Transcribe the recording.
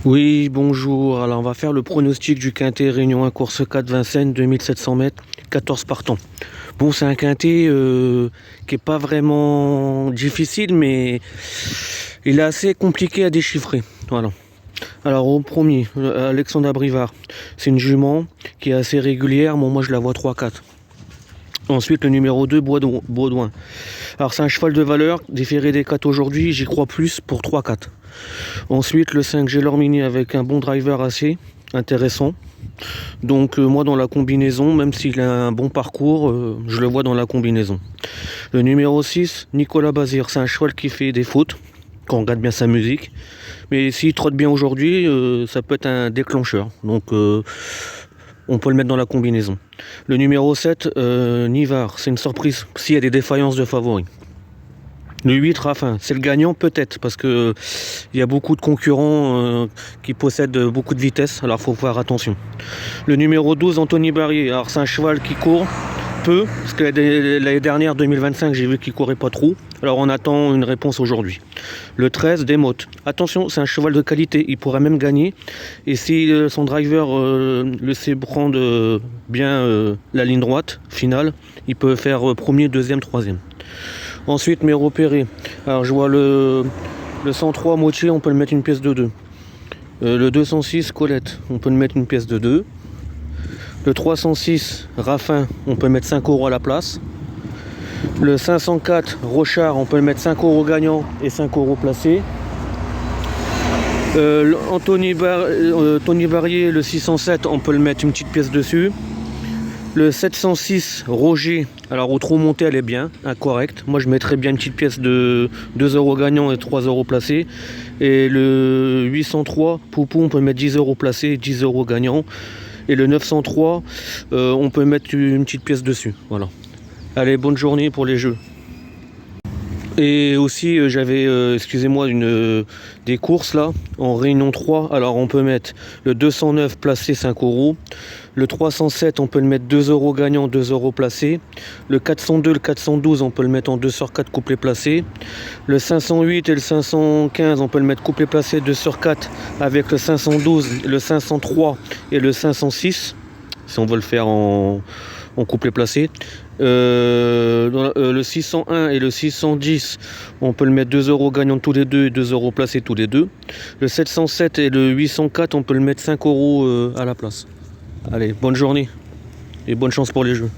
Oui, bonjour. Alors, on va faire le pronostic du quintet Réunion 1 course 4 Vincennes, 2700 mètres, 14 partants. Bon, c'est un quintet qui est pas vraiment difficile, mais il est assez compliqué à déchiffrer. Voilà. Alors, au premier, Alexandra Brivard. C'est une jument qui est assez régulière. Bon, moi, je la vois 3-4. Ensuite, le numéro 2, Baudouin. Alors, c'est un cheval de valeur, déféré des 4 aujourd'hui. J'y crois plus pour 3-4. Ensuite, le 5, Gélormini avec un bon driver assez intéressant. Donc, moi, dans la combinaison, même s'il a un bon parcours, je le vois dans la combinaison. Le numéro 6, Nicolas Bazir. C'est un cheval qui fait des fautes, quand on regarde bien sa musique. Mais s'il trotte bien aujourd'hui, ça peut être un déclencheur. Donc, on peut le mettre dans la combinaison. Le numéro 7, Nivard. C'est une surprise s'il y a des défaillances de favoris. Le 8, Raffin, c'est le gagnant peut-être, parce que il y a beaucoup de concurrents qui possèdent beaucoup de vitesse, alors il faut faire attention. Le numéro 12, Anthony Barrier, alors c'est un cheval qui court peu, parce que l'année dernière, 2025, j'ai vu qu'il courait pas trop, alors on attend une réponse aujourd'hui. Le 13, Desmottes, attention, c'est un cheval de qualité, il pourrait même gagner, et si son driver le sait prendre bien la ligne droite finale, il peut faire premier, deuxième, troisième. Ensuite, mes repérés. Alors, je vois le 103 Moitié, on peut le mettre une pièce de 2. Le 206 Colette, on peut le mettre une pièce de 2. Le 306 Raffin, on peut mettre 5 € à la place. Le 504 Rochard, on peut le mettre 5 € gagnant et 5 € placés. Tony Barrier, le 607, on peut le mettre une petite pièce dessus. Le 706 Roger, alors au trop monté elle est bien, correct. Moi je mettrais bien une petite pièce de 2 € gagnant et 3 € placés. Et le 803 Poupou, on peut mettre 10 € placés, 10 € gagnant. Et le 903, on peut mettre une petite pièce dessus. Voilà. Allez, bonne journée pour les jeux. Et aussi j'avais excusez-moi des courses là en réunion 3. Alors on peut mettre le 209 placé 5 €. Le 307 on peut le mettre 2 € gagnant, 2 € placé. Le 402, le 412 on peut le mettre en 2/4 couplet placé. Le 508 et le 515 on peut le mettre couplet placé 2/4 avec le 512, le 503 et le 506 si on veut le faire en couplet placé. Le 601 et le 610 on peut le mettre 2 € gagnant tous les deux et 2 € placés tous les deux. Le 707 et le 804 on peut le mettre 5 € à la place. Allez, bonne journée et bonne chance pour les jeux.